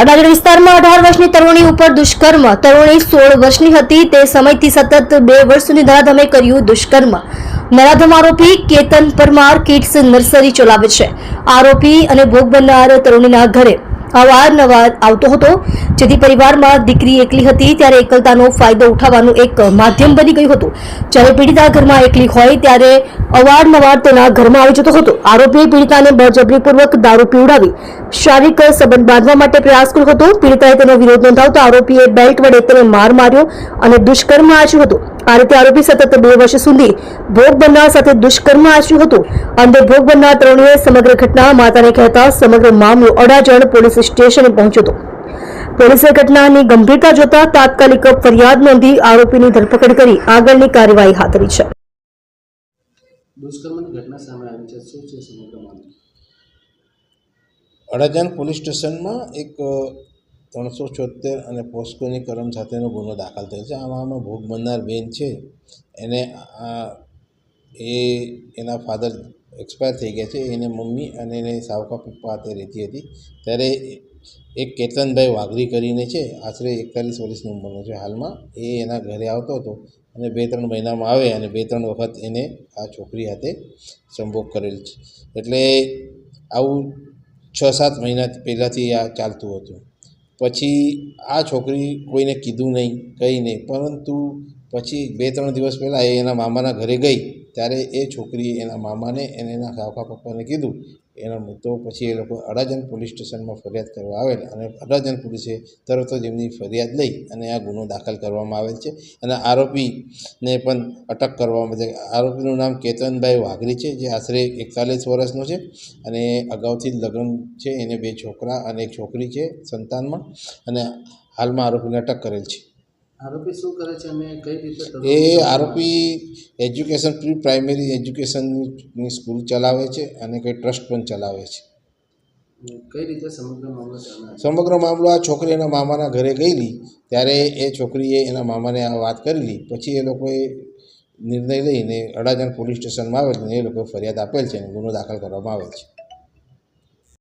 અડાજણ વિસ્તારમાં 18 વર્ષની તરુણી ઉપર દુષ્કર્મ. તરુણી 16 વર્ષની હતી. તે સમયથી સતત 2 વર્ષ સુધી નરાધમે કર્યું દુષ્કર્મ. નરાધમ આરોપી કેતન પરમાર કિડ્સ નર્સરી ચલાવે છે. આરોપી અને ભોગ બનનાર તરુણીના ઘરે અવારનવાર આવતો હતો, જેથી પરિવારમાં દીકરી એકલી હતી ત્યારે એકલતાનો ફાયદો ઉઠાવવાનું એક માધ્યમ બની ગયું હતું. જ્યારે પીડિતા ઘરમાં એકલી હોય ત્યારે અવારનવાર તેના ઘરમાં આવી જતો હતો. આરોપીએ પીડિતાને બળજબરીપૂર્વક દારૂ પીવડાવી શારીરિક સંબંધ બાંધવા માટે પ્રયાસ કર્યો હતો. પીડિતાએ તેનો વિરોધ નોંધાવતા આરોપીએ બેલ્ટ વડે તેને માર માર્યો અને દુષ્કર્મ આચર્યું હતું. આ રીતે આરોપી સતત 2 વર્ષ સુધી ભોગ બનનાર સાથે દુષ્કર્મ આચર્યું હતું. અંતે ભોગ બનનાર તરુણીએ સમગ્ર ઘટના માતાને કહેતા સમગ્ર મામલો અડાજણ પોલીસ સ્ટેશને પહોંચ્યો હતો. પોલીસે ઘટનાની ગંભીરતા જોતા તાત્કાલિક ફરિયાદ નોંધી આરોપીની ધરપકડ કરી આગળની કાર્યવાહી હાથ ધરી છે. દુષ્કર્મની ઘટના સામે આવી છે, શું છે સમગ્ર મામલો? અડાજણ પોલીસ સ્ટેશનમાં એક 374 અને પોસ્કોની કલમ સાથેનો ગુનો દાખલ થયો છે. આમાં ભોગ બનનાર બેન છે એને એના ફાધર એક્સપાયર થઈ ગયા છે. એને મમ્મી અને એને સાવકા પપ્પા હાથે રહેતી હતી. ત્યારે એક કેતનભાઈ વાઘરી કરીને છે, આશરે 41 વર્ષની ઉંમરનો છે હાલમાં. એ એના ઘરે આવતો હતો અને 2-3 મહિનામાં આવે અને 2-3 વખત એને આ છોકરી હાથે સંભોગ કરેલ છે. એટલે આવું 6-7 મહિના પહેલાંથી આ ચાલતું હતું. પછી આ છોકરી કોઈને કીધું નહીં, કંઈ નહીં, પરંતુ પછી 2-3 દિવસ પહેલાં એ એના મામાના ઘરે ગઈ ત્યારે એ છોકરીએ એના મામાને અને એના કાકા પપ્પાને કીધું. તો પછી એ લોકો અડાજણ પોલીસ સ્ટેશનમાં ફરિયાદ કરવા આવેલ અને અડાજણ પોલીસે તરત જ એમની ફરિયાદ લઈ અને આ ગુનો દાખલ કરવામાં આવેલ છે અને આરોપીને પણ અટક કરવામાં આવે છે. આરોપીનું નામ કેતનભાઈ વાઘરી છે, જે આશરે 41 વર્ષનો છે અને અગાઉથી જ લગ્ન છે. એને 2 છોકરા અને 1 છોકરી છે સંતાનમાં, અને હાલમાં આરોપીને અટક કરેલ છે. આરોપી શું કરે છે અને કઈ રીતે? એ આરોપી એજ્યુકેશન પ્રી પ્રાઇમરી એજ્યુકેશનની સ્કૂલ ચલાવે છે અને કંઈ ટ્રસ્ટ પણ ચલાવે છે. કઈ રીતે સમગ્ર મામલો સામે? સમગ્ર મામલો આ છોકરી એના મામાના ઘરે ગયેલી ત્યારે એ છોકરીએ એના મામાને આ વાત કરેલી. પછી એ લોકોએ નિર્ણય લઈને અડાજણ પોલીસ સ્ટેશનમાં આવેલ અને એ લોકોએ ફરિયાદ આપેલ છે અને ગુનો દાખલ કરવામાં આવેલ છે.